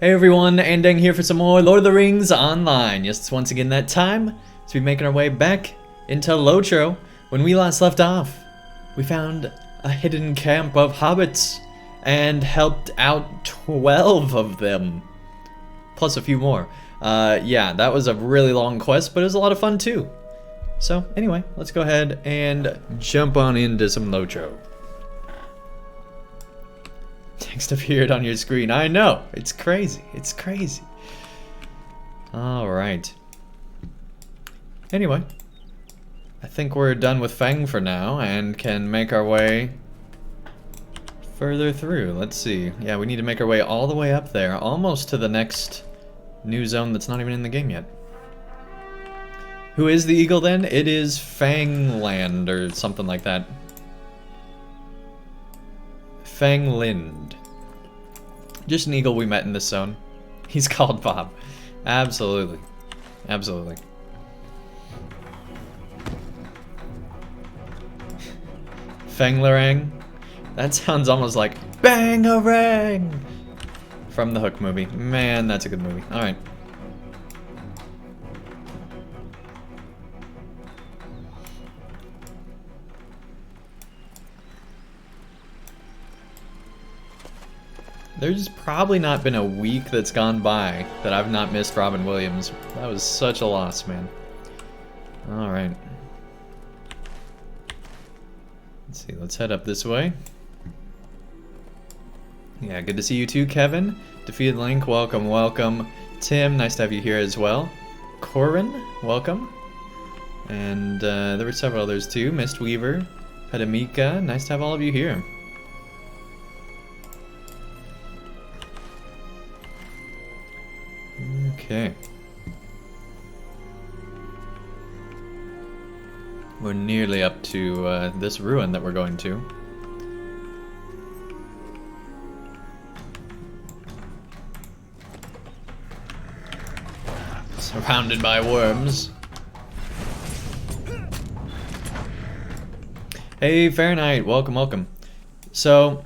Hey everyone, Andang here for some more Lord of the Rings Online. Yes, it's once again that time to be making our way back into LOTRO. When we last left off, we found a hidden camp of hobbits and helped out 12 of them. Plus a few more. Yeah, that was a really long quest, but it was a lot of fun too. So anyway, let's go ahead and jump on into some LOTRO. Text appeared on your screen. I know, it's crazy. It's crazy. All right. Anyway, I think we're done with Fang for now and can make our way further through. Let's see. Yeah, we need to make our way all the way up there, almost to the next new zone that's not even in the game yet. Who is the eagle then? It is Fangland or something like that. Fanglind. Just an eagle we met in this zone. He's called Bob. Absolutely. Absolutely. Fanglarang? That sounds almost like Bangarang from the Hook movie. Man, that's a good movie. Alright. There's probably not been a week that's gone by that I've not missed Robin Williams. That was such a loss, man. Alright. Let's see, let's head up this way. Yeah, good to see you too, Kevin. Defeated Link, welcome, welcome. Tim, nice to have you here as well. Corin, welcome. And there were several others too. Mistweaver, Pedamika, nice to have all of you here. Okay. We're nearly up to this ruin that we're going to. Surrounded by worms. Hey Fahrenheit, welcome, welcome. So,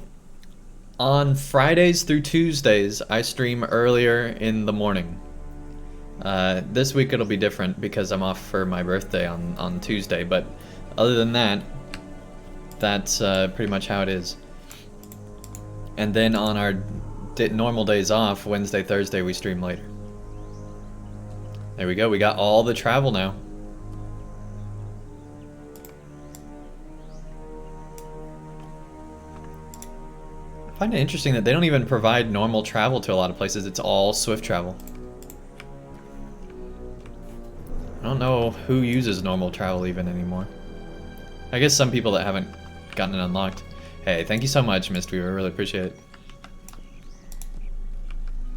on Fridays through Tuesdays, I stream earlier in the morning. This week it'll be different because I'm off for my birthday on Tuesday, but other than that, that's pretty much how it is. And then on our normal days off, Wednesday, Thursday, we stream later. There we go, we got all the travel now. I find it interesting that they don't even provide normal travel to a lot of places, it's all swift travel. I don't know who uses normal travel even anymore. I guess some people that haven't gotten it unlocked. Hey, thank you so much, Mistweaver. I really appreciate it.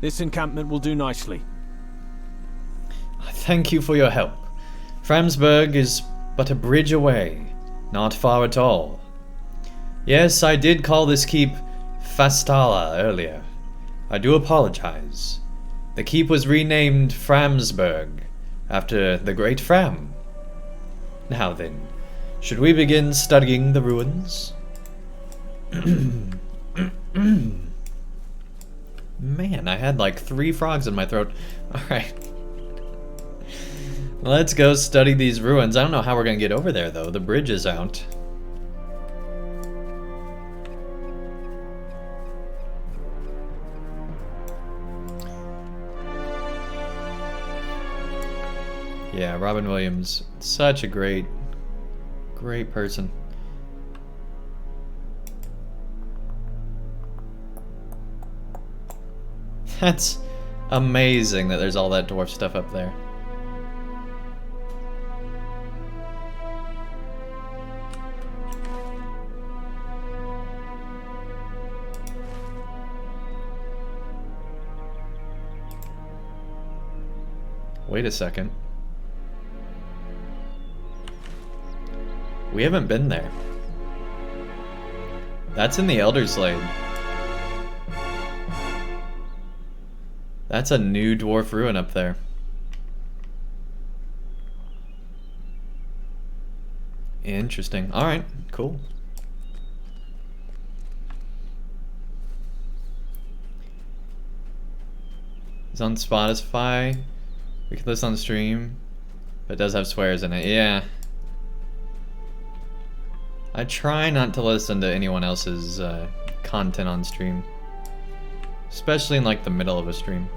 This encampment will do nicely. Thank you for your help. Framsburg is but a bridge away. Not far at all. Yes, I did call this keep Fastala earlier. I do apologize. The keep was renamed Framsburg, after the Great Fram. Now then, should we begin studying the ruins? Man, I had like 3 frogs in my throat. Alright. Let's go study these ruins. I don't know how we're gonna get over there though. The bridge is out. Yeah, Robin Williams, such a great person. That's amazing that there's all that dwarf stuff up there. Wait a second. We haven't been there. That's in the Elderslade. That's a new dwarf ruin up there. Interesting. Alright, cool. It's on Spotify. We can listen on stream. But it does have swears in it. Yeah. I try not to listen to anyone else's content on stream. Especially in like the middle of a stream.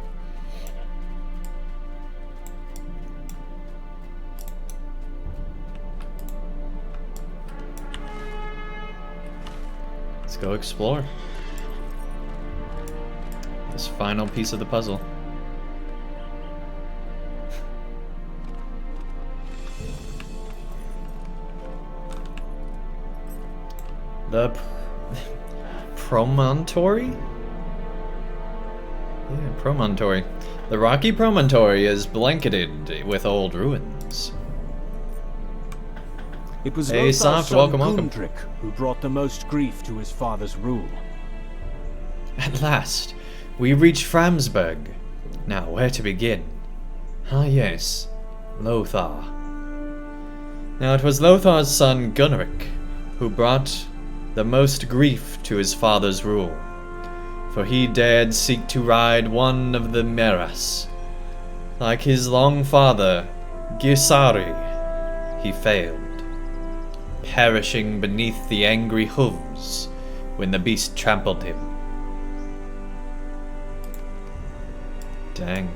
Let's go explore this final piece of the puzzle. The promontory? Yeah, promontory. The rocky promontory is blanketed with old ruins. It was Hey, Lothar's Soft, son welcome, welcome. Gundrick who brought the most grief to his father's rule. At last, we reach Framsburg. Now, where to begin? Ah, yes, Lothar. Now, it was Lothar's son Gunrick who brought the most grief to his father's rule, for he dared seek to ride one of the Mearas. Like his long father, Gisari, he failed, perishing beneath the angry hooves when the beast trampled him. Dang.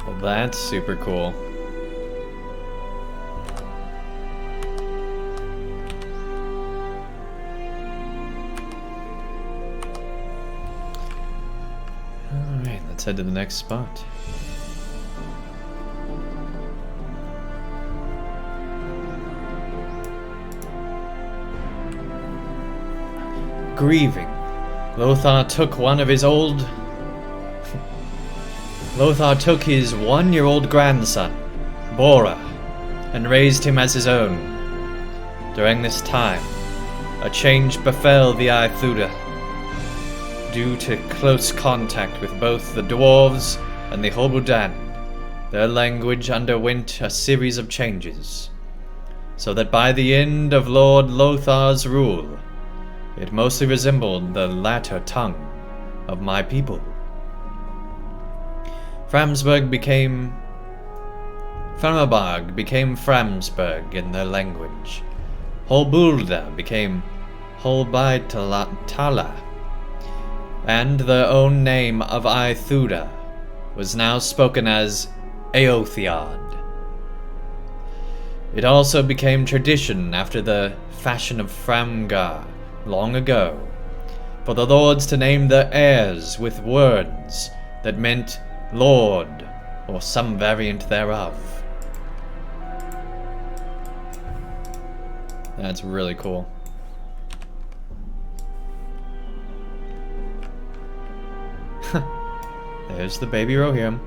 Well, that's super cool. Alright, let's head to the next spot. Grieving, Lothar took his one-year-old grandson, Bora, and raised him as his own. During this time, a change befell the Aithuda. Due to close contact with both the dwarves and the Hobudan, their language underwent a series of changes, so that by the end of Lord Lothar's rule, it mostly resembled the latter tongue of my people. Framsburg became Framsburg in their language. Holbulda became Holbaitala, and the own name of Aithuda was now spoken as Eothiad. It also became tradition after the fashion of Framgar long ago, for the lords to name their heirs with words that meant lord or some variant thereof. That's really cool. There's the baby Rohan.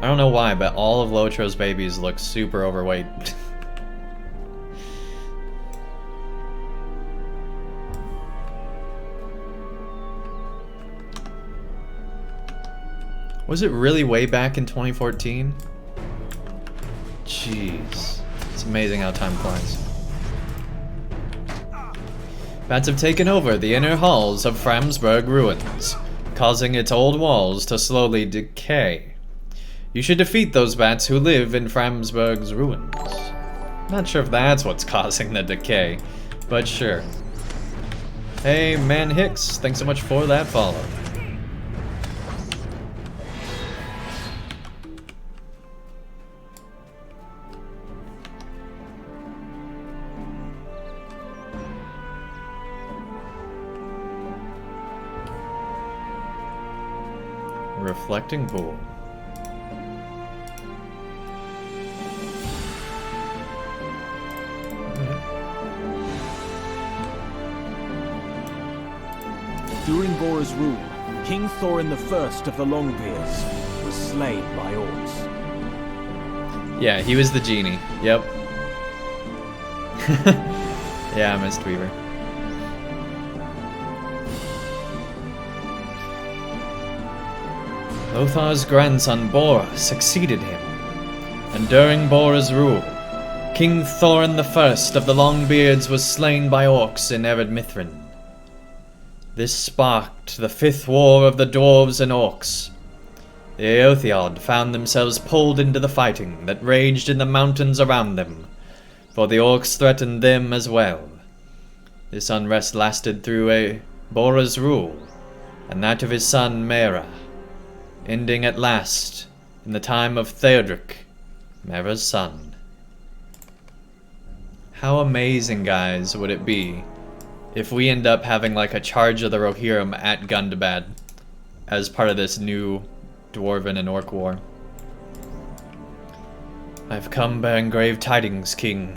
I don't know why, but all of LOTRO's babies look super overweight. Was it really way back in 2014? Jeez. It's amazing how time flies. Bats have taken over the inner halls of Framsburg ruins, causing its old walls to slowly decay. You should defeat those bats who live in Framsburg's ruins. Not sure if that's what's causing the decay, but sure. Hey, Man Hicks, thanks so much for that follow. Reflecting pool. During Bora's rule, King Thorin I of the Longbeards was slain by orcs. Yeah, he was the genie. Yep. Yeah, Mistweaver. Lothar's grandson Bora succeeded him, and during Bora's rule, King Thorin the First of the Longbeards was slain by orcs in Ered Mithrin. This sparked the Fifth War of the Dwarves and Orcs. The Eotheod found themselves pulled into the fighting that raged in the mountains around them, for the Orcs threatened them as well. This unrest lasted through Bora's rule, and that of his son Meara, ending at last in the time of Theodric, Meara's son. How amazing, guys, would it be if we end up having like a charge of the Rohirrim at Gundabad as part of this new Dwarven and Orc war? I've come bearing grave tidings, King.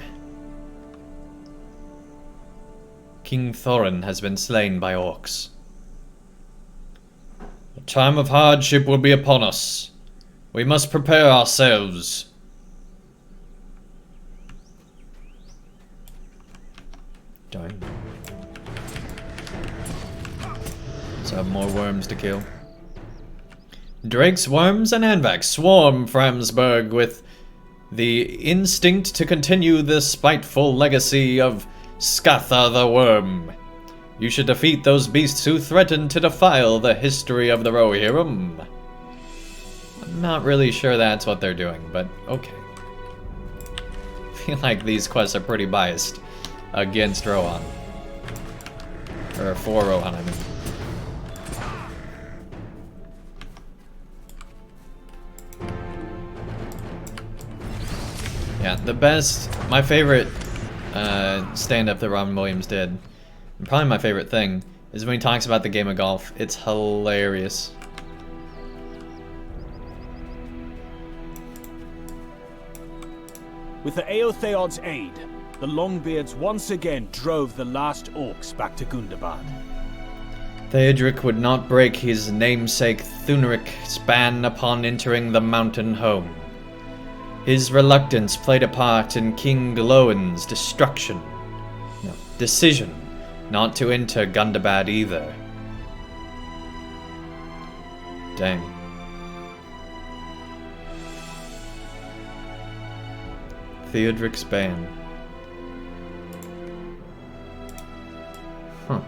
King Thorin has been slain by orcs. The time of hardship will be upon us. We must prepare ourselves. Darn. Let's have more worms to kill. Drakes, worms, and Anvax swarm Framsburg with the instinct to continue the spiteful legacy of Scatha the Worm. You should defeat those beasts who threaten to defile the history of the Rohirrim. I'm not really sure that's what they're doing, but okay. I feel like these quests are pretty biased against Rohan. Or for Rohan, I mean. Yeah, the best, my favorite stand-up that Robin Williams did, and probably my favorite thing, is when he talks about the game of golf. It's hilarious. With the Eotheod's aid, the Longbeards once again drove the last orcs back to Gundabad. Theodric would not break his namesake Thunaric's ban upon entering the mountain home. His reluctance played a part in King Gloin's decision not to enter Gundabad either. Dang. Theodric's ban. Huh.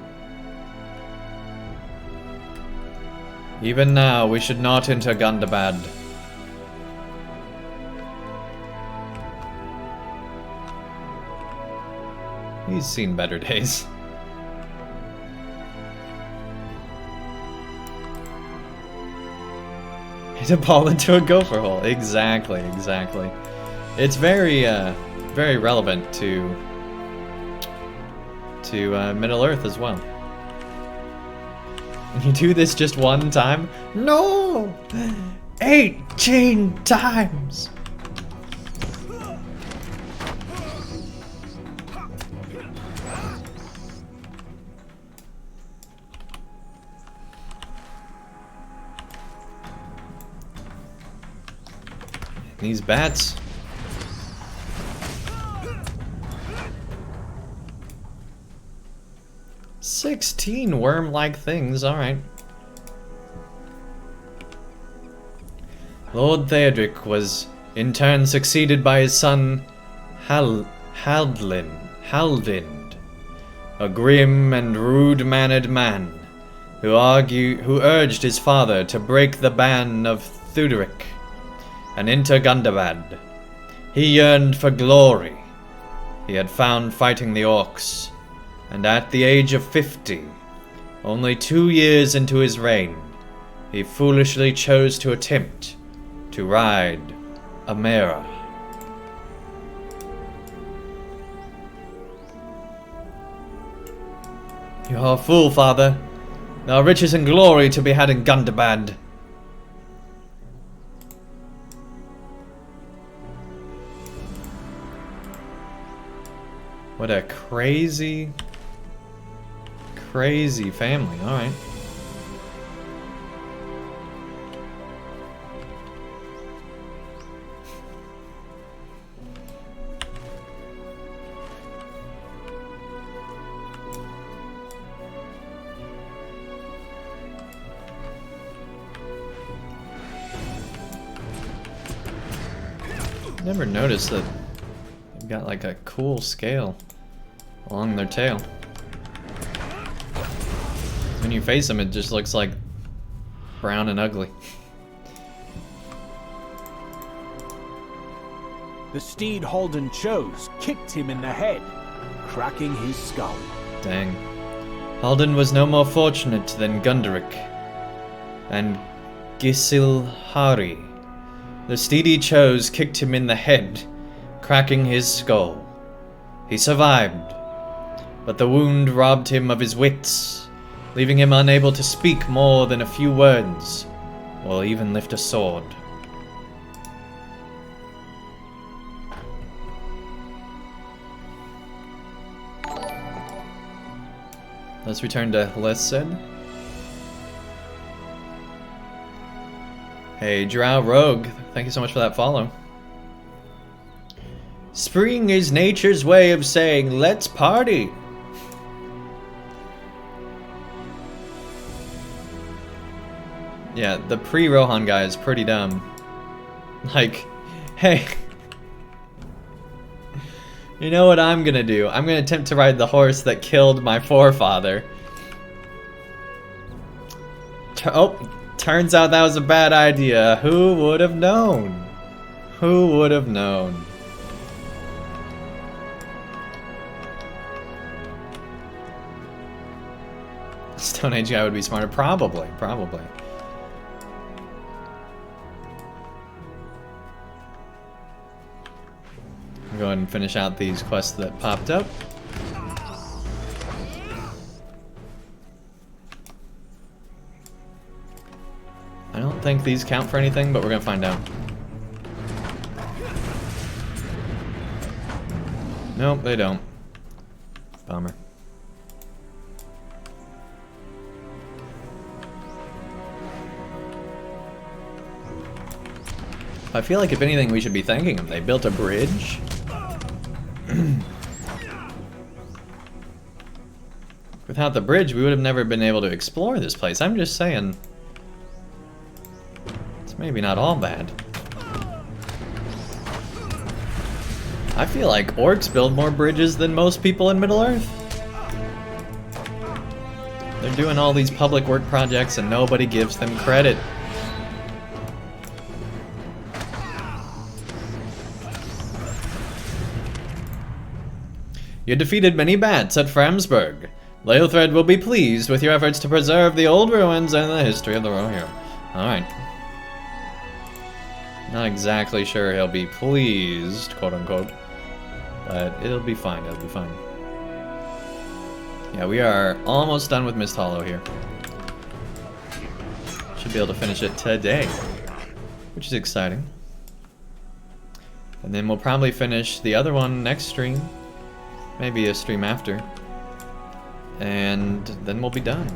Even now, we should not enter Gundabad. He's seen better days. Hit a ball into a gopher hole. Exactly, exactly. It's very, very relevant to Middle Earth as well. And you do this just one time? No! 18 times! These bats. "16 worm-like things, alright. Lord Theodric was in turn succeeded by his son Haldind, a grim and rude-mannered man who urged his father to break the ban of Theodric and enter Gundabad. He yearned for glory. He had found fighting the orcs, and at the age of 50, only 2 years into his reign, he foolishly chose to attempt to ride a Meara. You are a fool, father. There are riches and glory to be had in Gundabad. What a crazy family, alright. Never noticed that they've got like a cool scale along their tail. When you face them, it just looks like brown and ugly. The steed Halden chose kicked him in the head, cracking his skull. Dang. Halden was no more fortunate than Gunderic and Gisilhari. The steed he chose kicked him in the head, cracking his skull. He survived, but the wound robbed him of his wits, leaving him unable to speak more than a few words, or even lift a sword. Let's return to Lesed. Hey, Drow Rogue, thank you so much for that follow. Spring is nature's way of saying, let's party. Yeah, the pre-Rohan guy is pretty dumb. Like, hey, you know what I'm gonna do? I'm gonna attempt to ride the horse that killed my forefather. Turns out that was a bad idea. Who would have known? Who would have known? Stone Age guy would be smarter. Probably. Go ahead and finish out these quests that popped up. I don't think these count for anything, but we're gonna find out. Nope, they don't. Bummer. I feel like if anything we should be thanking them. They built a bridge. Without the bridge, we would have never been able to explore this place. I'm just saying. It's maybe not all bad. I feel like orcs build more bridges than most people in Middle-earth. They're doing all these public work projects and nobody gives them credit. You defeated many bats at Framsburg. Leothred will be pleased with your efforts to preserve the old ruins and the history of the Rohirrim. Alright. Not exactly sure he'll be pleased, quote unquote. But it'll be fine, it'll be fine. Yeah, we are almost done with Mist Hollow here. Should be able to finish it today, which is exciting. And then we'll probably finish the other one next stream. Maybe a stream after. And then we'll be done.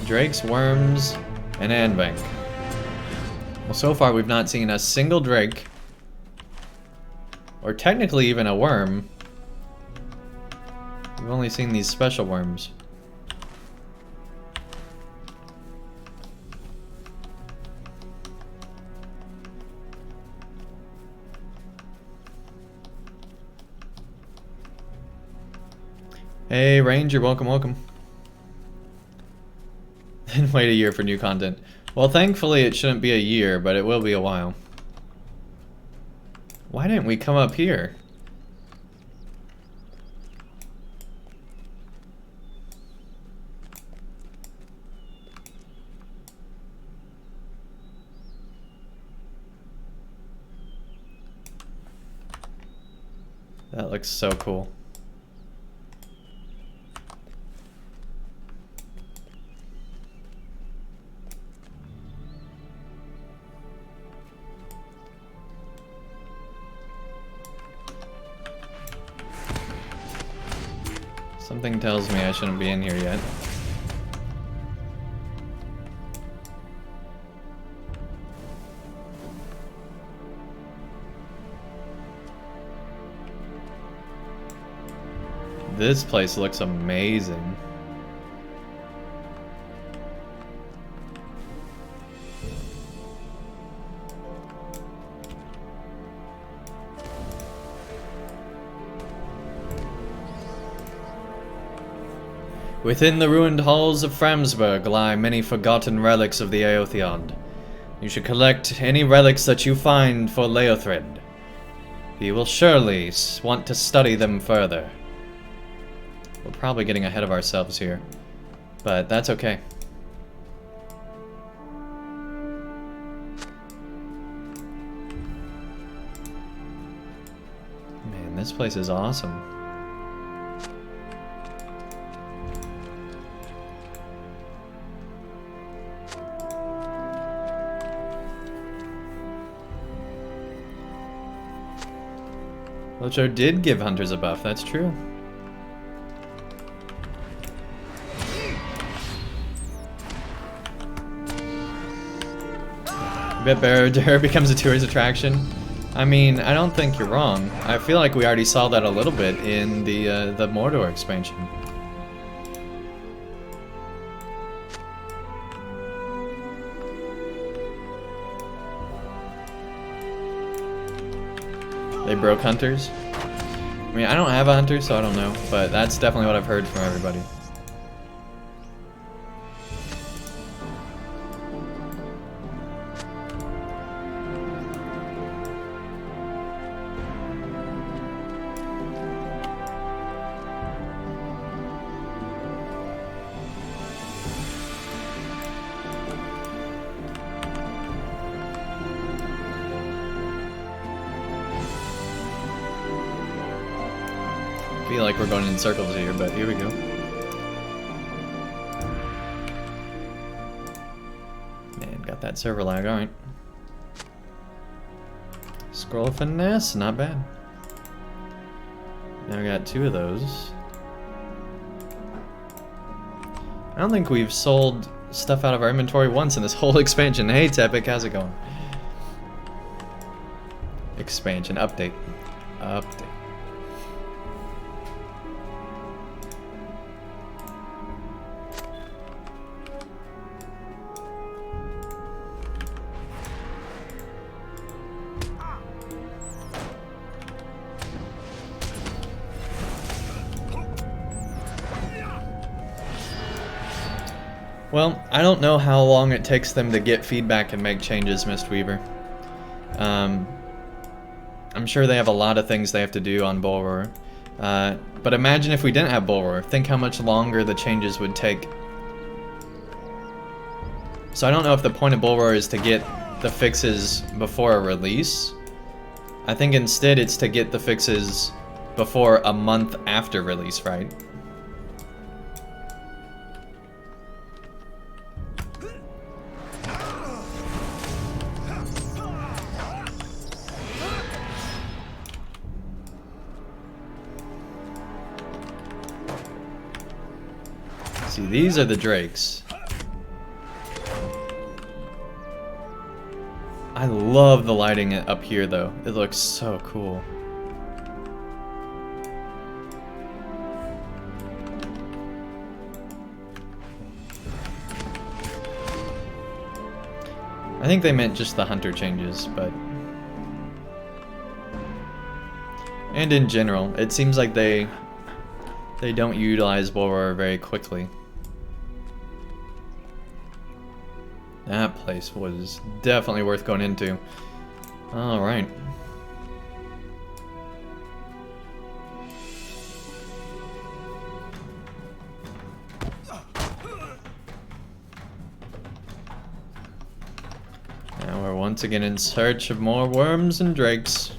Drakes, worms, and Andang. Well, so far we've not seen a single drake, or technically even a worm. We've only seen these special worms. Hey Ranger, welcome. And wait a year for new content. Well, thankfully it shouldn't be a year, but it will be a while. Why didn't we come up here? That looks so cool. Something tells me I shouldn't be in here yet. This place looks amazing. Within the ruined halls of Framsburg lie many forgotten relics of the Aotheond. You should collect any relics that you find for Leothred. You will surely want to study them further. We're probably getting ahead of ourselves here, but that's okay. Man, this place is awesome. LOTRO did give hunters a buff, that's true. I bet Barrow becomes a tourist attraction. I mean, I don't think you're wrong. I feel like we already saw that a little bit in the Mordor expansion. They broke hunters. I mean, I don't have a hunter, so I don't know, but that's definitely what I've heard from everybody. I feel like we're going in circles here, but here we go. Man, got that server lag, alright. Scroll finesse, not bad. Now we got 2 of those. I don't think we've sold stuff out of our inventory once in this whole expansion. Hey Tepic, how's it going? Expansion, update. Update. Well, I don't know how long it takes them to get feedback and make changes, Mistweaver. I'm sure they have a lot of things they have to do on Bullroar. But imagine if we didn't have Bullroar. Think how much longer the changes would take. So I don't know if the point of Bullroar is to get the fixes before a release. I think instead it's to get the fixes before a month after release, right? See, these are the drakes. I love the lighting up here though. It looks so cool. I think they meant just the hunter changes, but... And in general, it seems like they don't utilize Bullroar very quickly. That place was definitely worth going into. Alright. Now we're once again in search of more worms and drakes.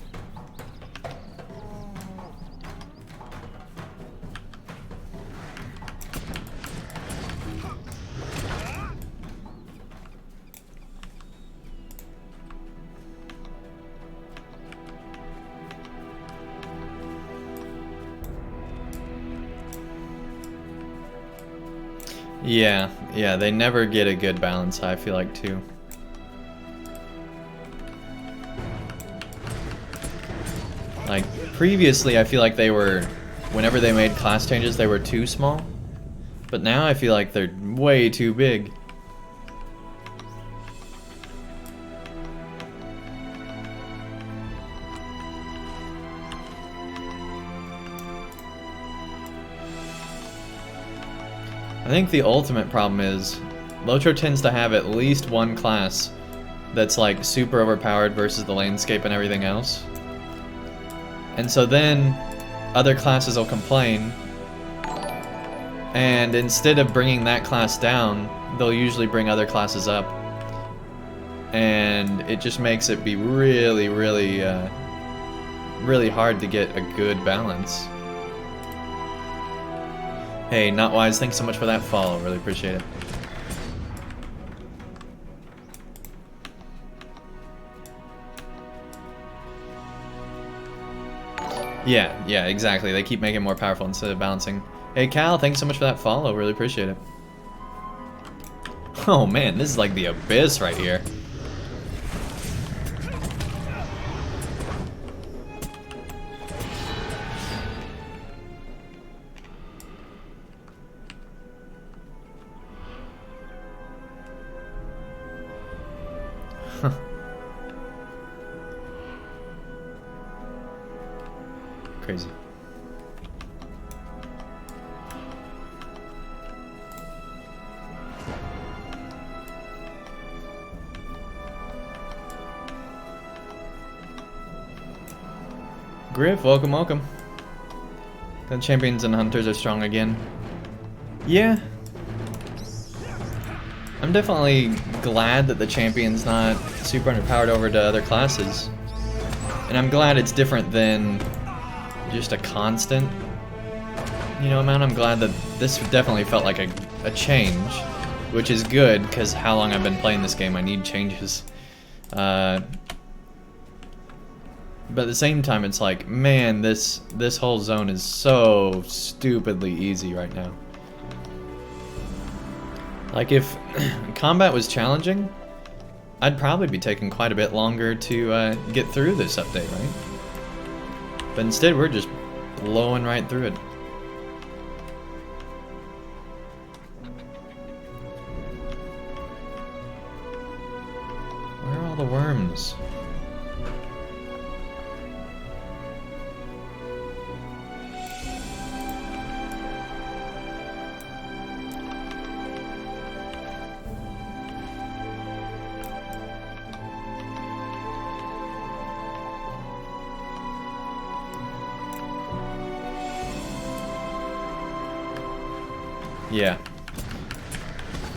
Yeah, they never get a good balance, I feel like, too. Like, previously, I feel like they were, whenever they made class changes, they were too small. But now I feel like they're way too big. I think the ultimate problem is LOTRO tends to have at least one class that's like super overpowered versus the landscape and everything else. And so then other classes will complain, and instead of bringing that class down, they'll usually bring other classes up. And it just makes it be really, really, really hard to get a good balance. Hey, Not Wise, thanks so much for that follow. Really appreciate it. Yeah, exactly. They keep making it more powerful instead of balancing. Hey, Cal, thanks so much for that follow. Really appreciate it. Oh man, this is like the abyss right here. Huh. Crazy. Griff, welcome, welcome. The champions and hunters are strong again. Yeah. I'm definitely glad that the champion's not super underpowered over to other classes. And I'm glad it's different than just a constant, amount. I'm glad that this definitely felt like a change, which is good, because how long I've been playing this game, I need changes. But at the same time, it's like, man, this whole zone is so stupidly easy right now. Like, if combat was challenging, I'd probably be taking quite a bit longer to get through this update, right? But instead, we're just blowing right through it. Where are all the worms? Yeah.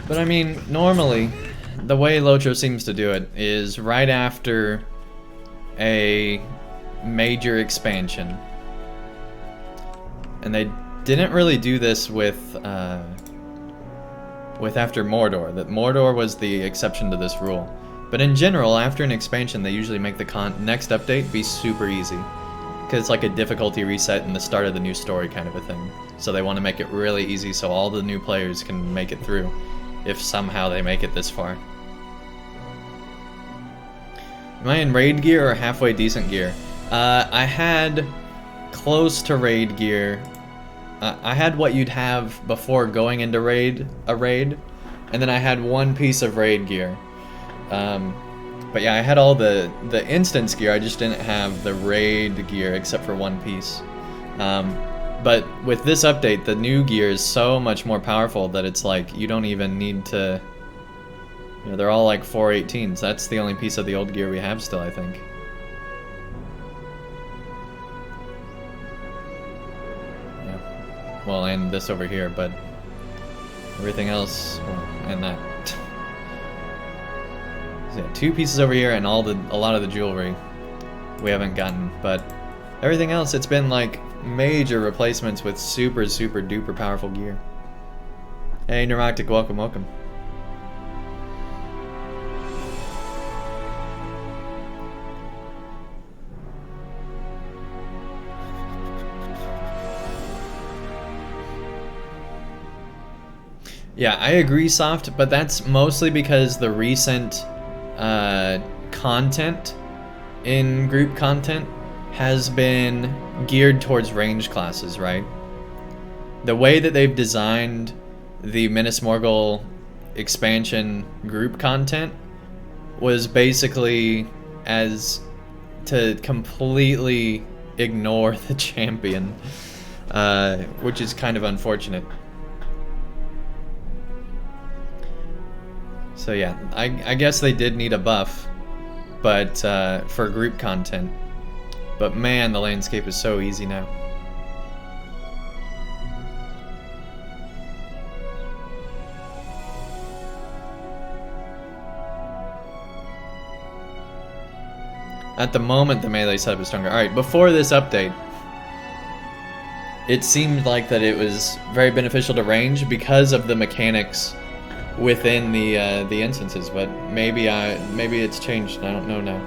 But I mean, normally, the way LOTRO seems to do it is right after a major expansion. And they didn't really do this with after Mordor. That Mordor was the exception to this rule. But in general, after an expansion, they usually make the next update be super easy. Because it's like a difficulty reset and the start of the new story kind of a thing. So they want to make it really easy so all the new players can make it through, if somehow they make it this far. Am I in raid gear or halfway decent gear? I had close to raid gear. I had what you'd have before going into a raid, and then I had one piece of raid gear. But yeah, I had all the instance gear, I just didn't have the raid gear except for one piece. But with this update, the new gear is so much more powerful that it's like, you don't even need to... they're all like 418s. That's the only piece of the old gear we have still, I think. Yeah. Well, and this over here, but everything else, well, and that. So yeah, 2 pieces over here and a lot of the jewelry we haven't gotten, but everything else, it's been like major replacements with super, super duper powerful gear. Hey, Neuroctic, welcome, welcome. Yeah, I agree, Soft, but that's mostly because the recent content in group content has been geared towards range classes, right? The way that they've designed the Minas Morgul expansion group content was basically as to completely ignore the champion, which is kind of unfortunate. So yeah, I guess they did need a buff, but for group content. But man, the landscape is so easy now. At the moment, the melee setup is stronger. Alright, before this update, it seemed like that it was very beneficial to range because of the mechanics within the instances, but maybe it's changed. I don't know now.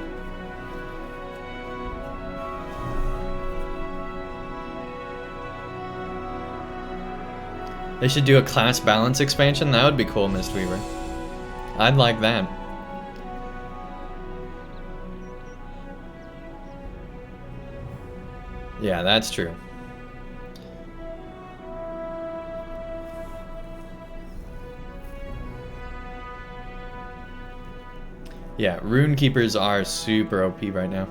They should do a class balance expansion. That would be cool, Mistweaver. I'd like that. Yeah, that's true. Yeah, Rune Keepers are super OP right now.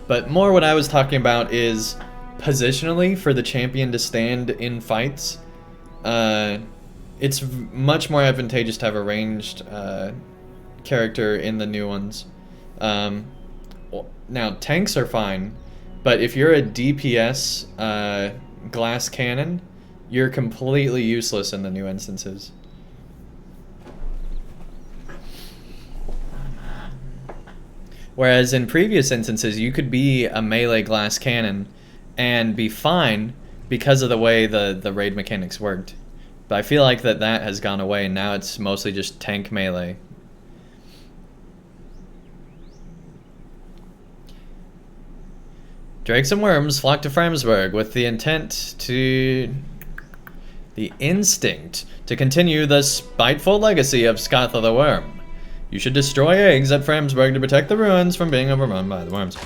But more what I was talking about is positionally for the champion to stand in fights. It's much more advantageous to have a ranged character in the new ones. Now, tanks are fine, but if you're a DPS glass cannon, you're completely useless in the new instances. Whereas in previous instances, you could be a melee glass cannon and be fine because of the way the raid mechanics worked. But I feel like that has gone away, and now it's mostly just tank melee. Drakes and worms flock to Framsburg with the instinct to continue the spiteful legacy of Scatha the Worm. You should destroy eggs at Framsburg to protect the ruins from being overrun by the worms.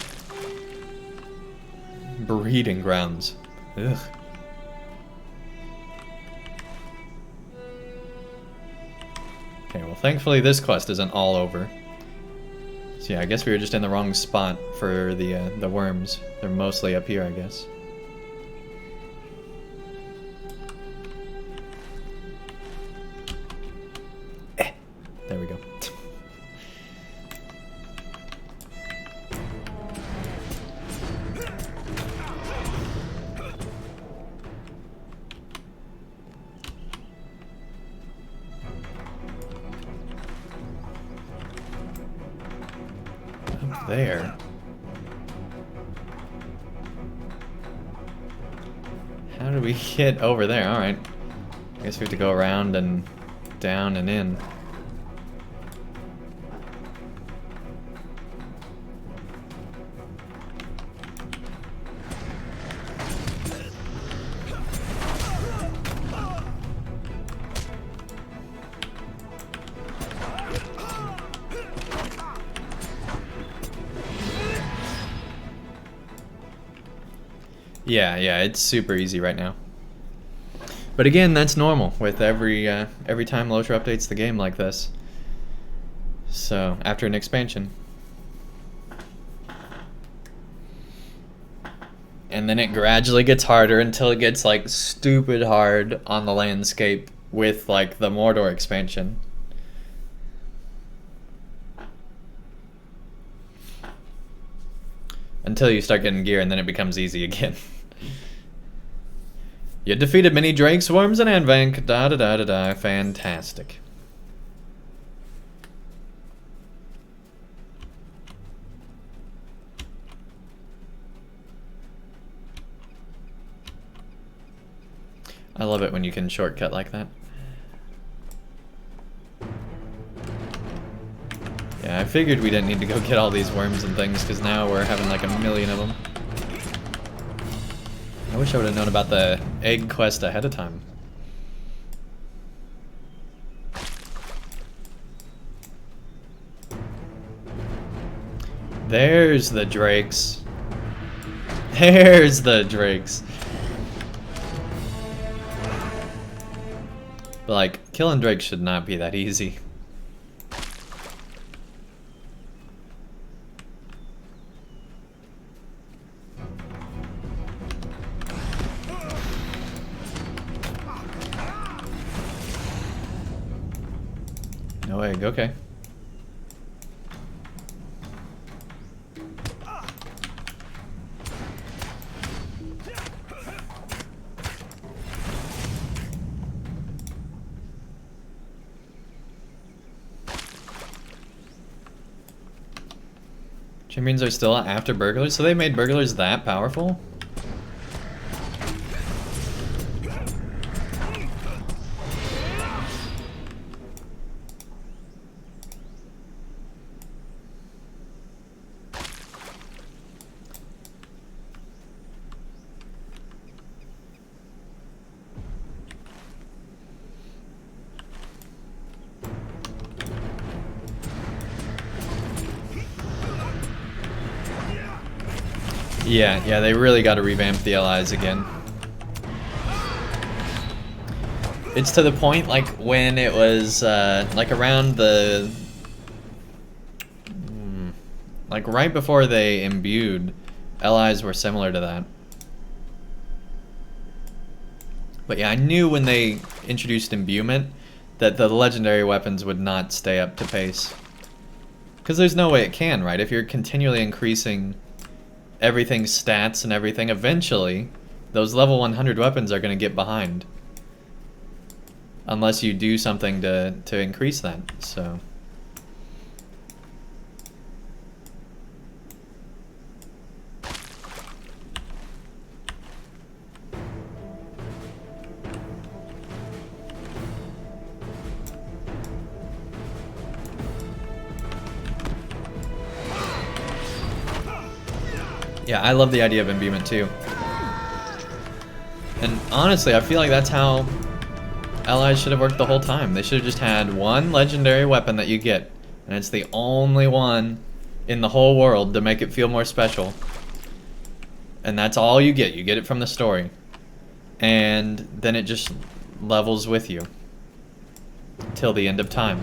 Breeding grounds. Ugh. Okay, well thankfully this quest isn't all over. So yeah, I guess we were just in the wrong spot for the worms. They're mostly up here, I guess. There we go. Up there. How do we get over there? Alright. I guess we have to go around and down and in. Yeah, it's super easy right now. But again, that's normal with every time LOTRO updates the game like this. So, after an expansion. And then it gradually gets harder until it gets like stupid hard on the landscape with like the Mordor expansion. Until you start getting gear and then it becomes easy again. You defeated many drakes, worms, and Andang. Da-da-da-da-da. Fantastic. I love it when you can shortcut like that. Yeah, I figured we didn't need to go get all these worms and things, because now we're having like a million of them. I wish I would have known about the egg quest ahead of time. There's the drakes. There's the drakes. But like, killing drakes should not be that easy. No egg, okay. Champions are still after burglars, so they made burglars that powerful? Yeah, they really got to revamp the allies again. It's to the point, like, when it was, like, around the... like, right before they imbued, allies were similar to that. But yeah, I knew when they introduced imbuement that the legendary weapons would not stay up to pace. Because there's no way it can, right? If you're continually increasing everything's stats and everything, eventually those level 100 weapons are going to get behind. Unless you do something to increase that, so... Yeah, I love the idea of imbuement too. And honestly, I feel like that's how allies should have worked the whole time. They should have just had one legendary weapon that you get, and it's the only one in the whole world to make it feel more special. And that's all you get. You get it from the story. And then it just levels with you till the end of time.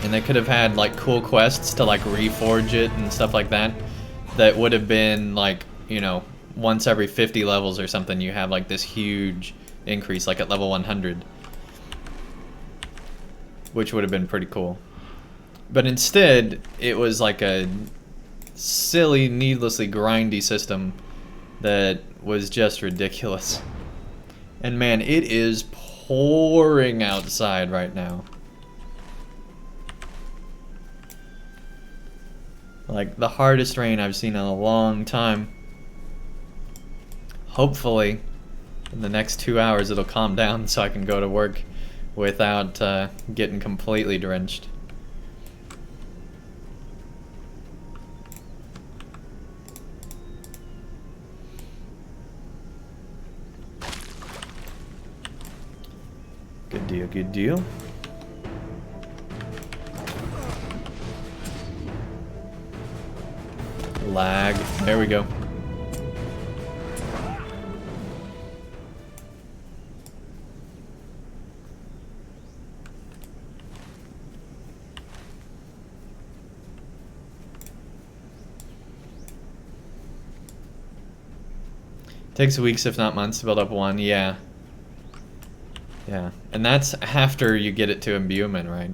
And they could have had like cool quests to like reforge it and stuff like that. That would have been like, you know, once every 50 levels or something you have like this huge increase, like at level 100. Which would have been pretty cool. But instead, it was like a silly, needlessly grindy system that was just ridiculous. And man, it is pouring outside right now. Like the hardest rain I've seen in a long time. Hopefully, in the next 2 hours it'll calm down so I can go to work without getting completely drenched. Good deal, good deal. Lag. There we go. Takes weeks, if not months, to build up one. Yeah. Yeah. And that's after you get it to imbuement, right?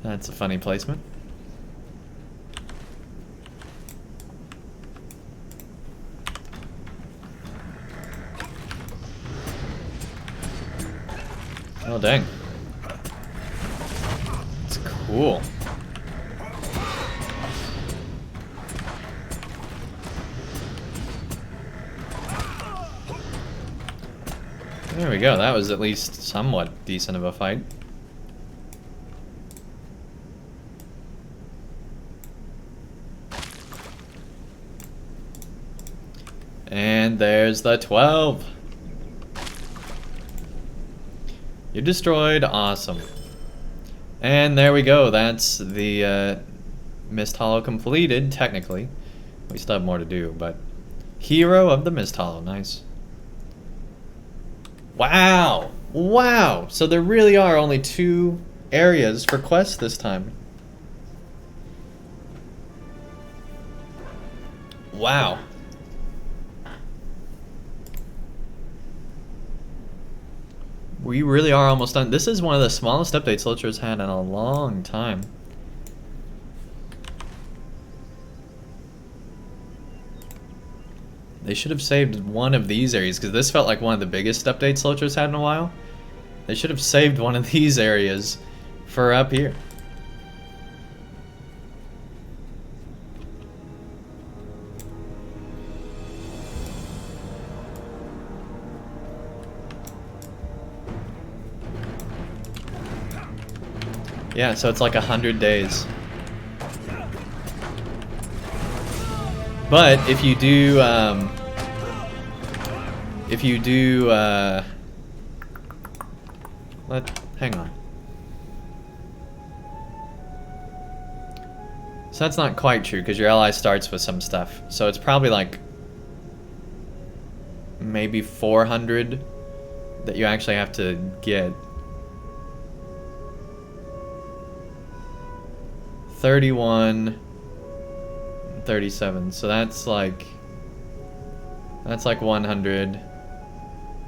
That's a funny placement. Oh, dang. It's cool. There we go. That was at least somewhat decent of a fight. And there's the 12. You destroyed. Awesome. And there we go. That's the Mist Hollow completed, technically. We still have more to do, but... Hero of the Mist Hollow. Nice. Wow! Wow! So there really are only 2 areas for quests this time. Wow. We really are almost done. This is one of the smallest updates LOTRO's had in a long time. They should have saved one of these areas, because this felt like one of the biggest updates LOTRO's had in a while. They should have saved one of these areas for up here. Yeah, so it's like 100 days. But if you do, hang on. So that's not quite true, because your ally starts with some stuff. So it's probably like maybe 400 that you actually have to get. 31, 37. So that's like 100.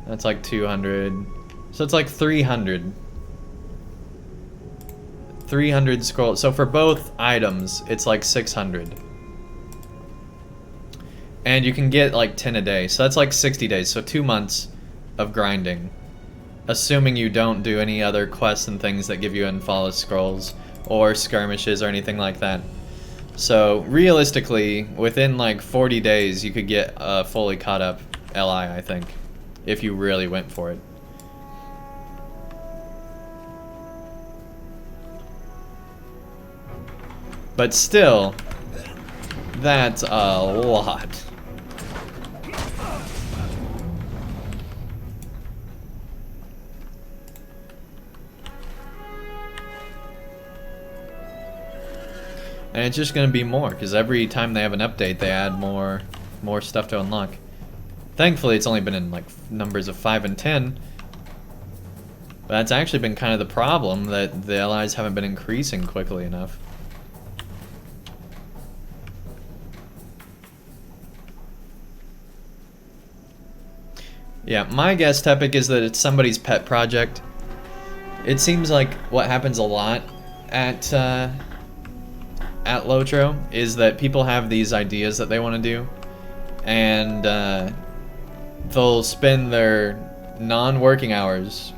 That's like 200. So it's like 300. 300 scrolls. So for both items, it's like 600. And you can get like 10 a day. So that's like 60 days. So 2 months of grinding. Assuming you don't do any other quests and things that give you unfollow scrolls or skirmishes or anything like that. So realistically, within like 40 days, you could get a fully caught up LI, I think, if you really went for it. But still, that's a lot. And it's just going to be more, because every time they have an update, they add more stuff to unlock. Thankfully, it's only been in like numbers of 5 and 10. But that's actually been kind of the problem, that the allies haven't been increasing quickly enough. Yeah, my guess, Tepic, is that it's somebody's pet project. It seems like what happens a lot at LOTRO is that people have these ideas that they want to do, and they'll spend their non-working hours,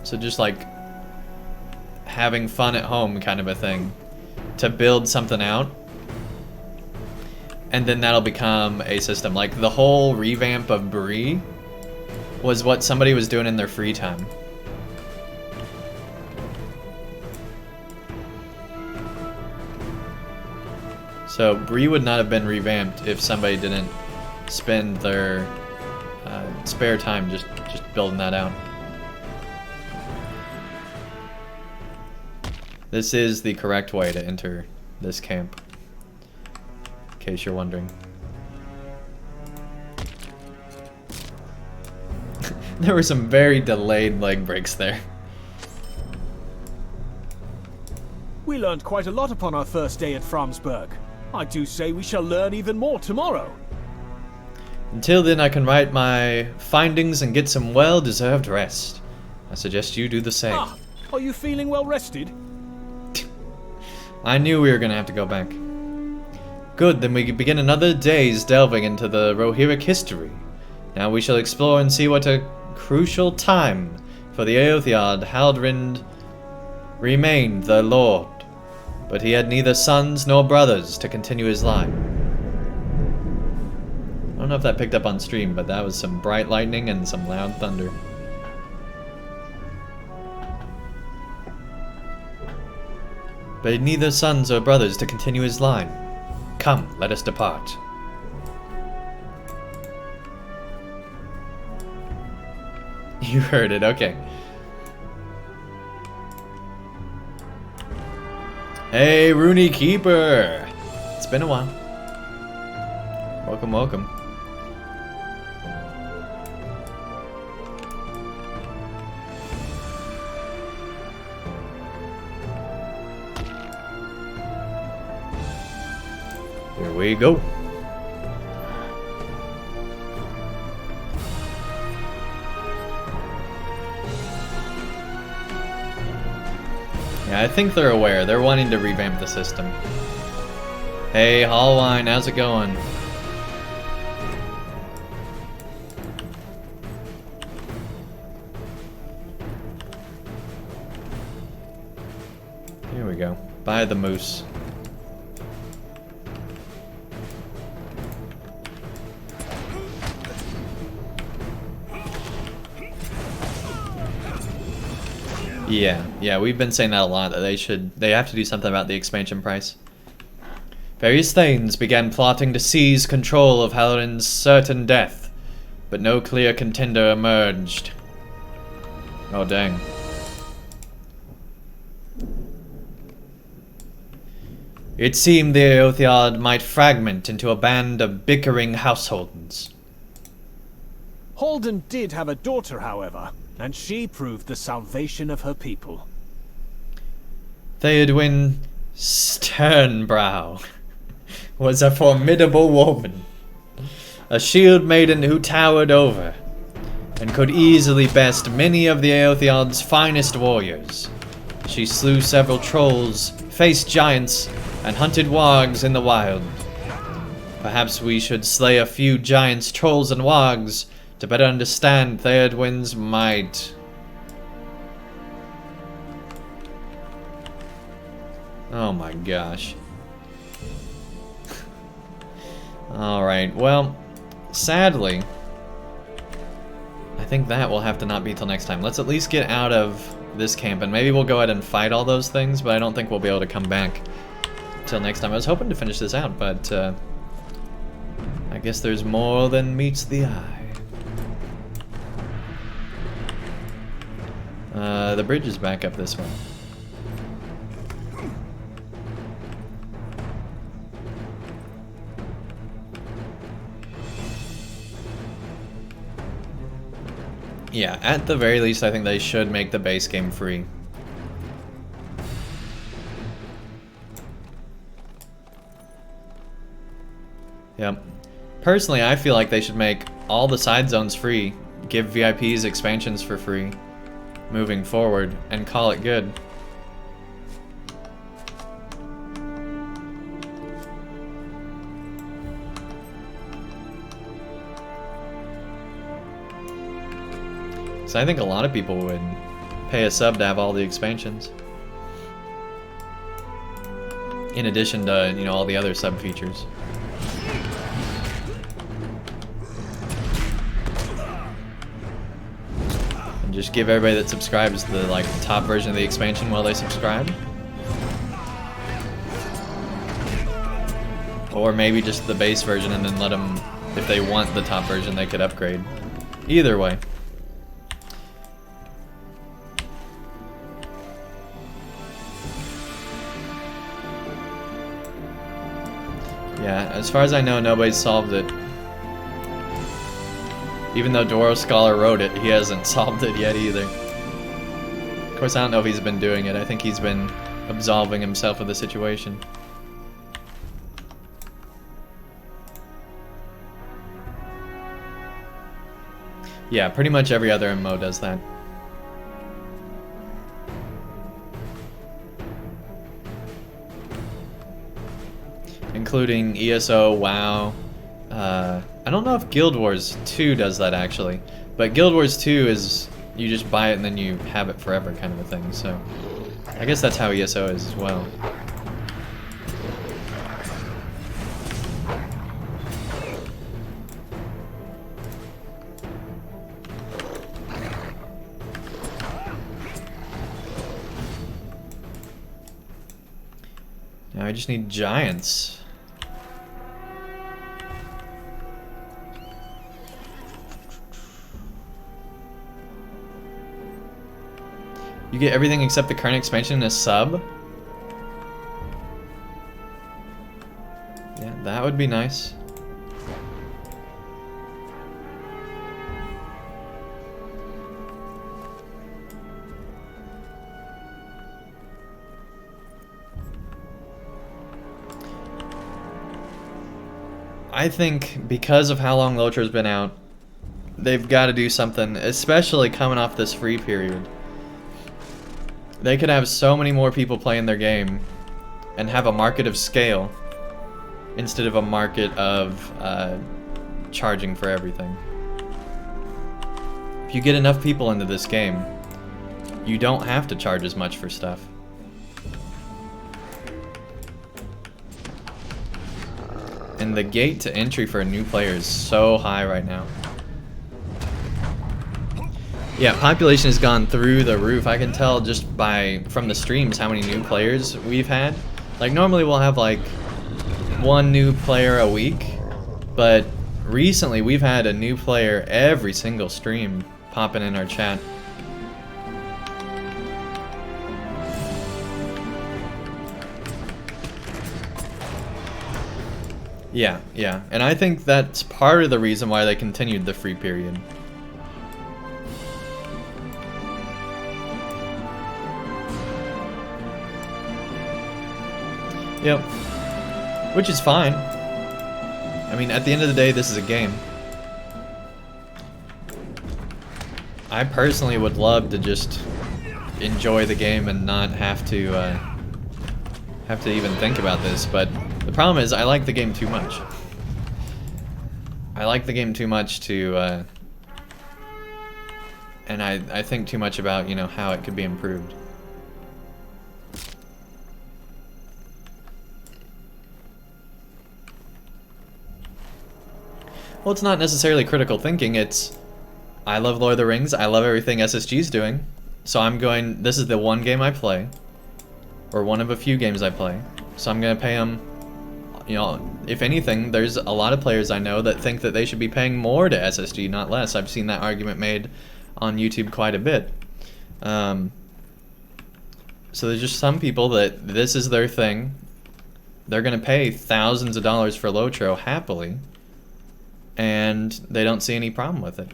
so just like having fun at home kind of a thing, to build something out, and then that'll become a system. Like the whole revamp of Bree was what somebody was doing in their free time. So Bree would not have been revamped if somebody didn't spend their spare time just building that out. This is the correct way to enter this camp, in case you're wondering. There were some very delayed leg breaks there. We learned quite a lot upon our first day at Framsburg. I do say we shall learn even more tomorrow. Until then, I can write my findings and get some well-deserved rest. I suggest you do the same. Ah, are you feeling well rested? I knew we were gonna have to go back. Good, then we can begin another day's delving into the Rohirric history. Now we shall explore and see what a crucial time for the Eotheod Haldrind remained the Lord. But he had neither sons nor brothers to continue his line. I don't know if that picked up on stream, but that was some bright lightning and some loud thunder. But he had neither sons or brothers to continue his line. Come, let us depart. You heard it, okay. Hey, Rooney Keeper! It's been a while. Welcome, welcome. Here we go. Yeah, I think they're aware. They're wanting to revamp the system. Hey, Hallwine, how's it going? Here we go. Buy the moose. Yeah, we've been saying that a lot, that they have to do something about the expansion price. Various Thanes began plotting to seize control of Halloran's certain death, but no clear contender emerged. Oh dang. It seemed the LOTR might fragment into a band of bickering households. Halden did have a daughter, however, and she proved the salvation of her people. Theodwyn Sternbrow was a formidable woman, a shield maiden who towered over, and could easily best many of the Aeltheod's finest warriors. She slew several trolls, faced giants, and hunted wargs in the wild. Perhaps we should slay a few giants, trolls, and wargs to better understand Theodwyn's might. Oh my gosh. Alright, well, sadly, I think that will have to not be till next time. Let's at least get out of this camp, and maybe we'll go ahead and fight all those things, but I don't think we'll be able to come back till next time. I was hoping to finish this out, but I guess there's more than meets the eye. The bridge is back up this way. Yeah, at the very least, I think they should make the base game free. Yep. Personally, I feel like they should make all the side zones free, give VIPs expansions for free, moving forward, and call it good. So I think a lot of people would pay a sub to have all the expansions, in addition to, you know, all the other sub features. And just give everybody that subscribes the top version of the expansion while they subscribe. Or maybe just the base version and then let them, if they want the top version, they could upgrade. Either way. Yeah, as far as I know, nobody's solved it. Even though Doro Scholar wrote it, he hasn't solved it yet either. Of course, I don't know if he's been doing it. I think he's been absolving himself of the situation. Yeah, pretty much every other MMO does that. Including ESO, WoW. I don't know if Guild Wars 2 does that actually, but Guild Wars 2 is you just buy it and then you have it forever kind of a thing, so I guess that's how ESO is as well. Now I just need giants. You get everything except the current expansion in a sub? Yeah, that would be nice. I think because of how long LOTRO's been out, they've got to do something, especially coming off this free period. They could have so many more people playing their game and have a market of scale instead of a market of charging for everything. If you get enough people into this game, you don't have to charge as much for stuff. And the gate to entry for a new player is so high right now. Yeah, population has gone through the roof. I can tell just from the streams how many new players we've had. Like normally we'll have like one new player a week, but recently we've had a new player every single stream popping in our chat. Yeah, and I think that's part of the reason why they continued the free period. Yep. Which is fine. I mean, at the end of the day, this is a game. I personally would love to just enjoy the game and not have to even think about this, but the problem is I like the game too much. I like the game too much to, and I think too much about, you know, how it could be improved. Well, it's not necessarily critical thinking, it's, I love Lord of the Rings, I love everything SSG's doing, so I'm going, this is the one game I play, or one of a few games I play, so I'm gonna pay them, you know, if anything, there's a lot of players I know that think that they should be paying more to SSG, not less. I've seen that argument made on YouTube quite a bit. So there's just some people that this is their thing, they're gonna pay thousands of dollars for LOTRO happily, and they don't see any problem with it.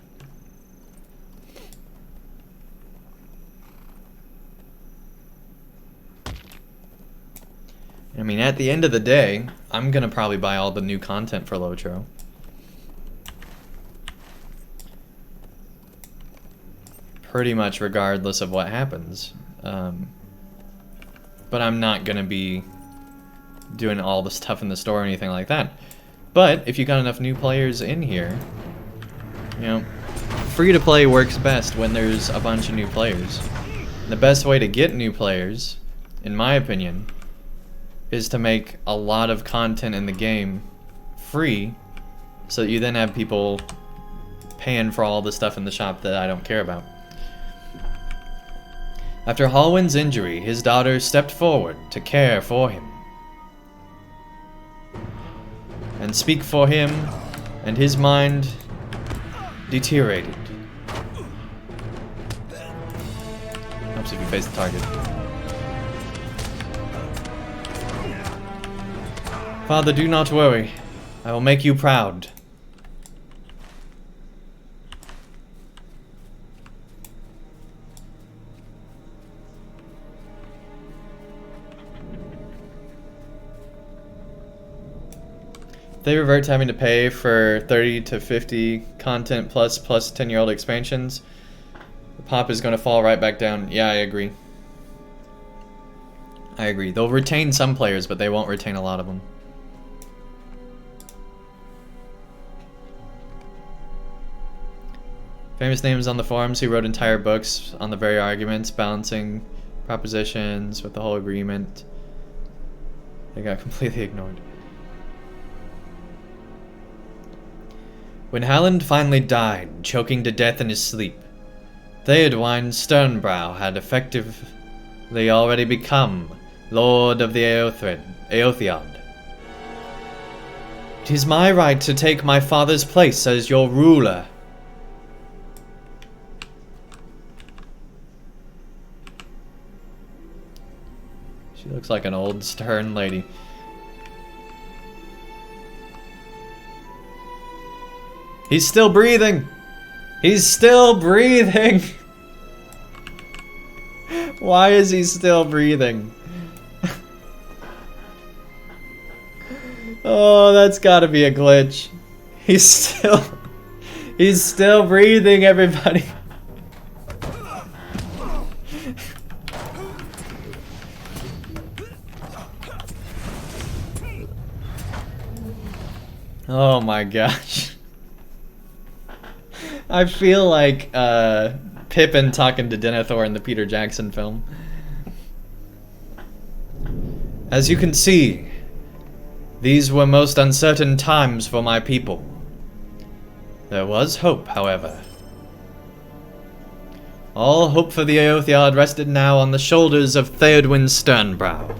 I mean, at the end of the day, I'm gonna probably buy all the new content for LOTRO. Pretty much regardless of what happens. But I'm not gonna be doing all the stuff in the store or anything like that. But if you got enough new players in here, you know, free to play works best when there's a bunch of new players. The best way to get new players, in my opinion, is to make a lot of content in the game free, so that you then have people paying for all the stuff in the shop that I don't care about. After Hallwin's injury, his daughter stepped forward to care for him and speak for him, and his mind deteriorated. Helps if you face the target. Father, do not worry. I will make you proud. If they revert to having to pay for 30 to 50 content plus 10-year-old expansions, the pop is going to fall right back down. Yeah, I agree. I agree. They'll retain some players, but they won't retain a lot of them. Famous names on the forums who wrote entire books on the very arguments, balancing propositions with the whole agreement. They got completely ignored. When Halland finally died, choking to death in his sleep, Theodwine Sternbrow had effectively already become Lord of the Aotheod. It is my right to take my father's place as your ruler. She looks like an old, stern lady. He's still breathing! He's still breathing! Why is he still breathing? Oh, that's gotta be a glitch. He's still breathing, everybody. Oh my gosh. I feel like Pippin talking to Denethor in the Peter Jackson film. As you can see, these were most uncertain times for my people. There was hope, however. All hope for the Eotheod rested now on the shoulders of Theodwyn's Sternbrow.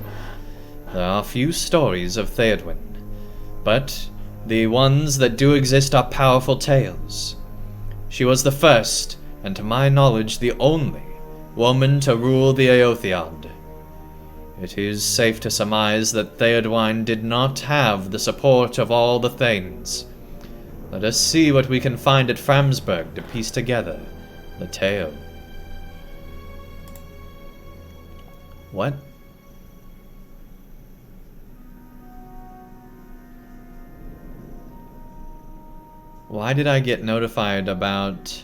There are few stories of Theodwyn, but the ones that do exist are powerful tales. She was the first, and to my knowledge the only, woman to rule the Eotheod. It is safe to surmise that Theodwyn did not have the support of all the Thanes. Let us see what we can find at Framsburg to piece together the tale. What? Why did I get notified about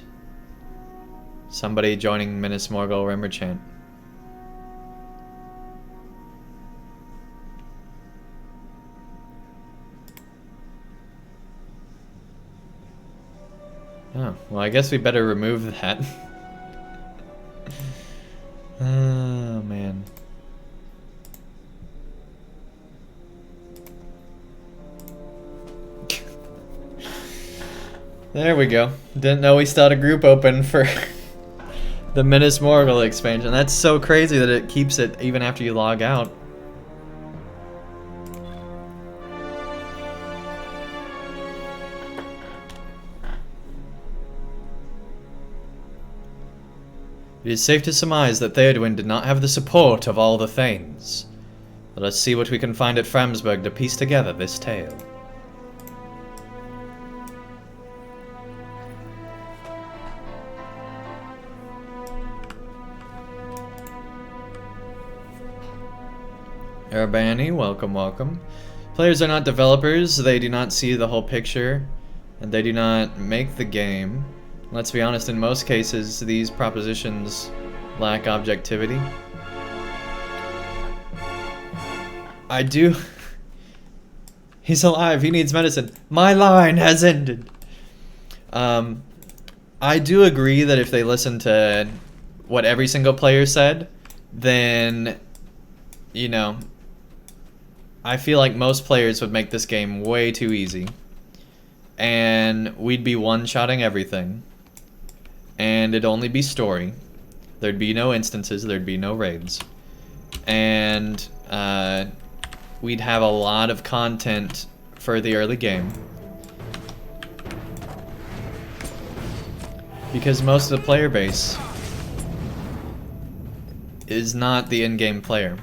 somebody joining Minas Morgul Rimmerchant? Oh, well, I guess we better remove that. Oh, man. There we go. Didn't know we still had a group open for the Minas Morgul expansion. That's so crazy that it keeps it even after you log out. It is safe to surmise that Theodwyn did not have the support of all the Thanes. Let us see what we can find at Framsburg to piece together this tale. Urbani, welcome, welcome. Players are not developers, they do not see the whole picture, and they do not make the game. Let's be honest, in most cases, these propositions lack objectivity. I do... He's alive, he needs medicine. My line has ended. I do agree that if they listen to what every single player said, then, you know, I feel like most players would make this game way too easy. And we'd be one-shotting everything. And it'd only be story. There'd be no instances, there'd be no raids. And we'd have a lot of content for the early game. Because most of the player base is not the in-game player.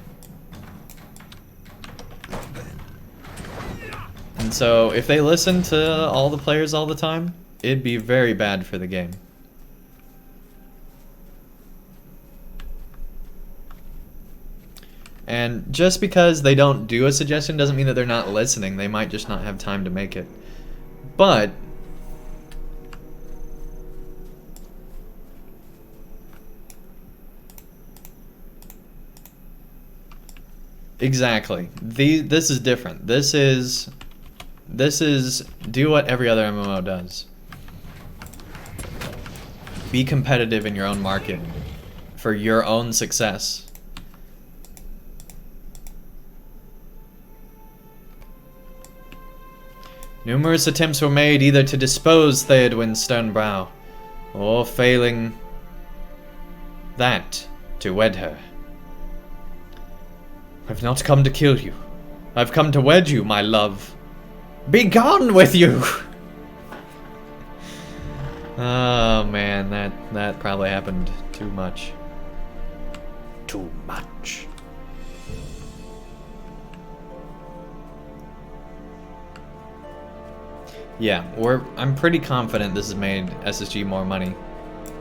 And so if they listen to all the players all the time, it'd be very bad for the game. And just because they don't do a suggestion doesn't mean that they're not listening. They might just not have time to make it. But exactly. This is different. This is do what every other MMO does. Be competitive in your own market for your own success. Numerous attempts were made either to dispose Theodwyn's Sternbrow, or failing that, to wed her. I've not come to kill you. I've come to wed you, my love. Be gone with you! Oh man, that probably happened too much. Too much. Yeah, I'm pretty confident this has made SSG more money.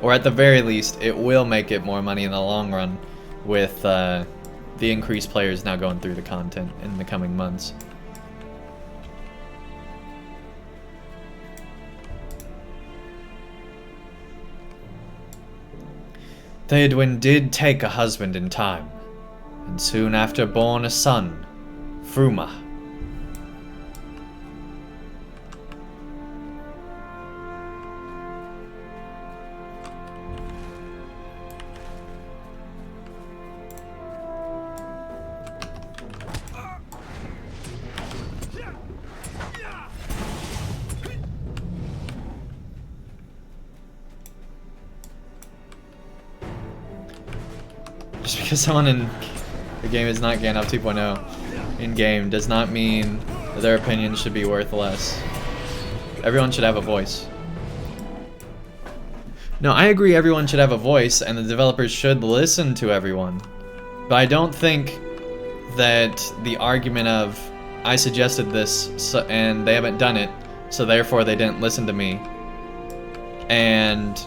Or at the very least, it will make it more money in the long run with the increased players now going through the content in the coming months. Theodwin did take a husband in time, and soon after born a son, Fruma. Just because someone in the game is not Gandalf 2.0 in-game does not mean that their opinion should be worth less. Everyone should have a voice. No, I agree everyone should have a voice and the developers should listen to everyone. But I don't think that the argument of, I suggested this and they haven't done it, so therefore they didn't listen to me, and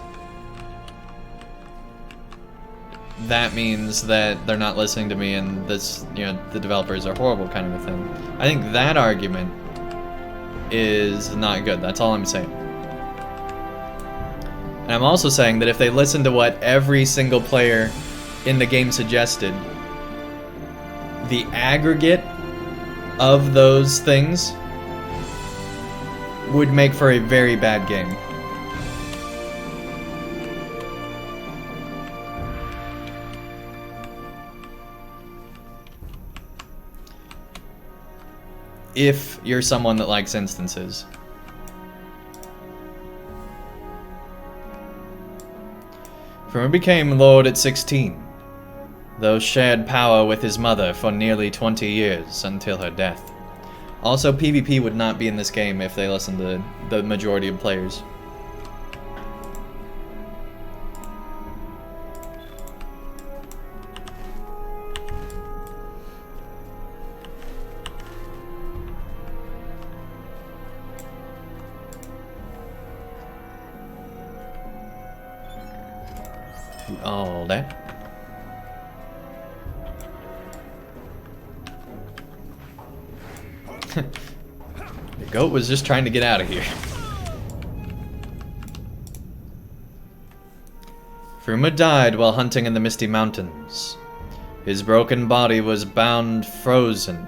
that means that they're not listening to me and this, the developers are horrible kind of a thing. I think that argument is not good. That's all I'm saying. And I'm also saying that if they listen to what every single player in the game suggested, the aggregate of those things would make for a very bad game. If you're someone that likes instances. Fruma became Lord at 16, though shared power with his mother for nearly 20 years until her death. Also, PvP would not be in this game if they listened to the majority of players. All that. The goat was just trying to get out of here. Fruma died while hunting in the Misty Mountains. His broken body was found frozen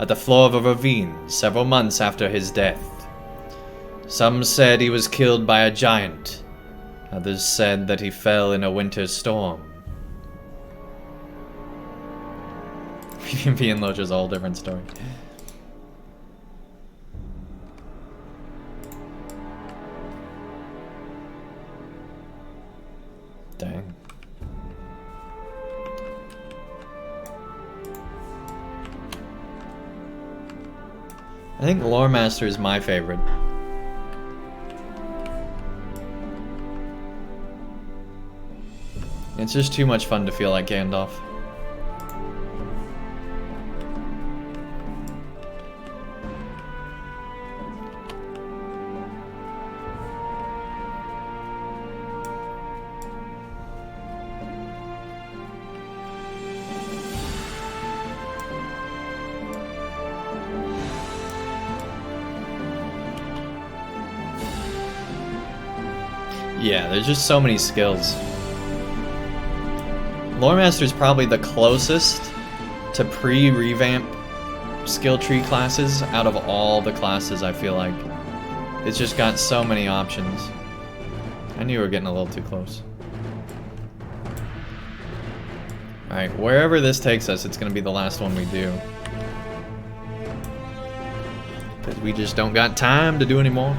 at the floor of a ravine several months after his death. Some said he was killed by a giant. Others said that he fell in a winter storm. PvP and LOTRO is a whole different story. Dang. I think Lore Master is my favorite. It's just too much fun to feel like Gandalf. Yeah, there's just so many skills. Lore Master is probably the closest to pre-revamp skill tree classes out of all the classes, I feel like. It's just got so many options. I knew we were getting a little too close. Alright, wherever this takes us, it's going to be the last one we do. Because we just don't got time to do any more.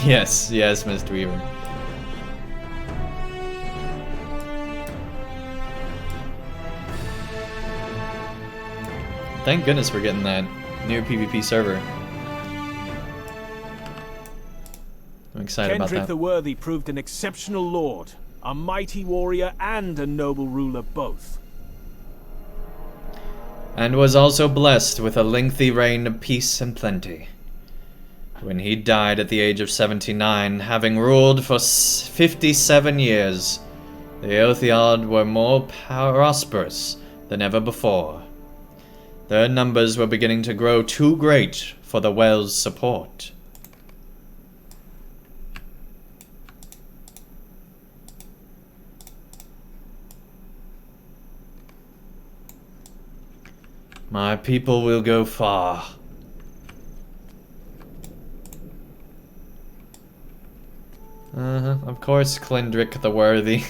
Yes, yes, Mr. Weaver. Thank goodness we're getting that new PvP server. I'm excited about that. Kendrick the Worthy proved an exceptional lord, a mighty warrior and a noble ruler both. And was also blessed with a lengthy reign of peace and plenty. When he died at the age of 79, having ruled for 57 years, the LOTR were more prosperous than ever before. Their numbers were beginning to grow too great for the Well's support. My people will go far. Of course, Clindric the Worthy.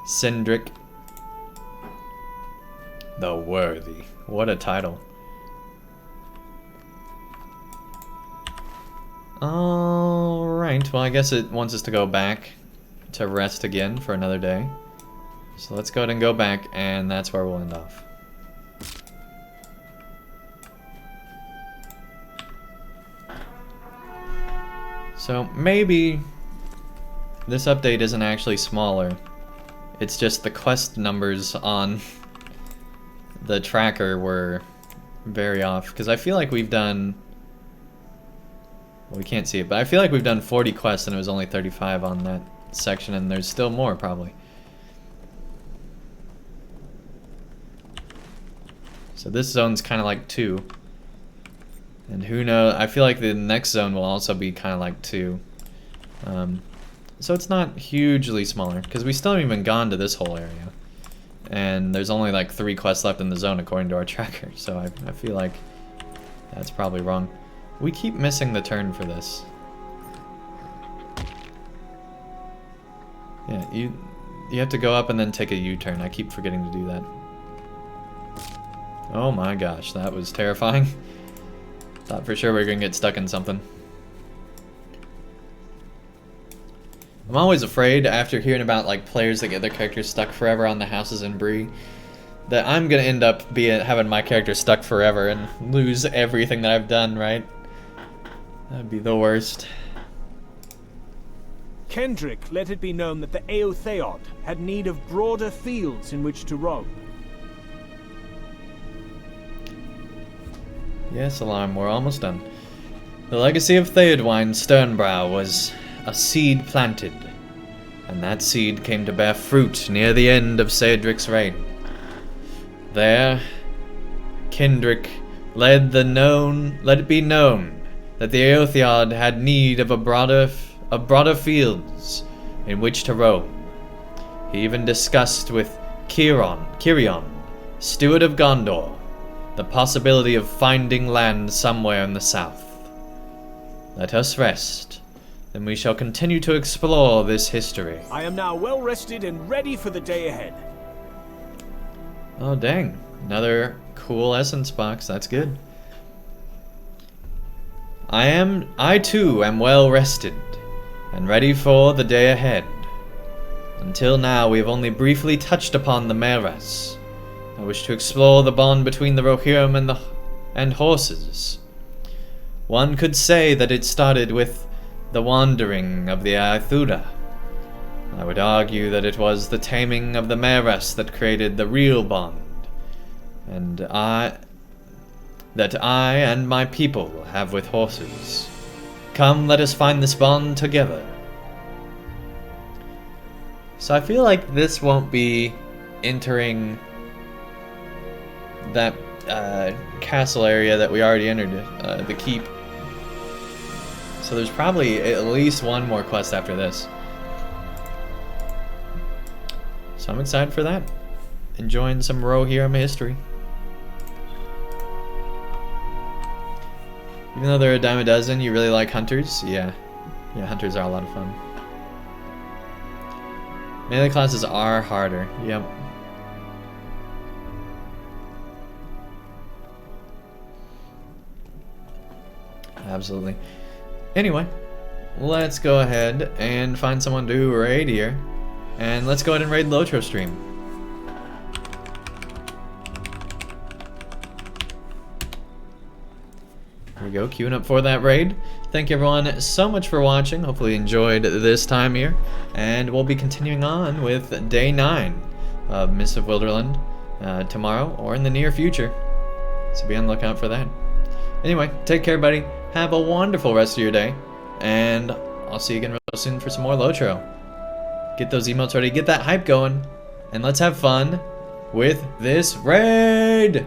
Sindric. The Worthy. What a title. Alright, well I guess it wants us to go back to rest again for another day. So let's go ahead and go back, and that's where we'll end off. So maybe this update isn't actually smaller. It's just the quest numbers on the tracker were very off. Because I feel like we've done... Well, we can't see it, but I feel like we've done 40 quests and it was only 35 on that section, and there's still more probably. So this zone's kind of like 2. And who knows, I feel like the next zone will also be kind of like 2. So it's not hugely smaller, because we still haven't even gone to this whole area. And there's only like 3 quests left in the zone according to our tracker, so I feel like that's probably wrong. We keep missing the turn for this. Yeah, you have to go up and then take a U-turn. I keep forgetting to do that. Oh my gosh, that was terrifying. Thought for sure we were gonna get stuck in something. I'm always afraid after hearing about like players that get their characters stuck forever on the houses in Bree, that I'm gonna end up having my character stuck forever and lose everything that I've done, right? That'd be the worst. Kendrick let it be known that the Eotheod had need of broader fields in which to roam. Yes, Alarm, we're almost done. The legacy of Theodwine Sternbrow was a seed planted, and that seed came to bear fruit near the end of Cedric's reign. There, Kendrick let it be known that the Eotheod had need of broader fields in which to roam. He even discussed with Kirion, steward of Gondor, the possibility of finding land somewhere in the south. Let us rest, then we shall continue to explore this history. I am now well rested and ready for the day ahead. Oh dang, another cool essence box, that's good. I too am well rested, and ready for the day ahead. Until now we have only briefly touched upon the Mearas. I wish to explore the bond between the Rohirrim and horses. One could say that it started with the wandering of the Aethuda. I would argue that it was the taming of the Mearas that created the real bond, and that I and my people have with horses. Come, let us find this bond together. So I feel like this won't be entering that castle area that we already entered, the keep. So there's probably at least one more quest after this. So I'm excited for that. Enjoying some Rohirrim history. Even though they're a dime a dozen, you really like hunters? Yeah. Yeah, hunters are a lot of fun. Melee classes are harder. Yep. Absolutely. Anyway, let's go ahead and find someone to raid here. And let's go ahead and raid LOTRO stream. Here we go, queuing up for that raid. Thank you everyone so much for watching. Hopefully you enjoyed this time here. And we'll be continuing on with day 9 of Mists of Wilderland tomorrow or in the near future. So be on the lookout for that. Anyway, take care buddy. Have a wonderful rest of your day. And I'll see you again real soon for some more LOTRO. Get those emotes ready, get that hype going. And let's have fun with this raid!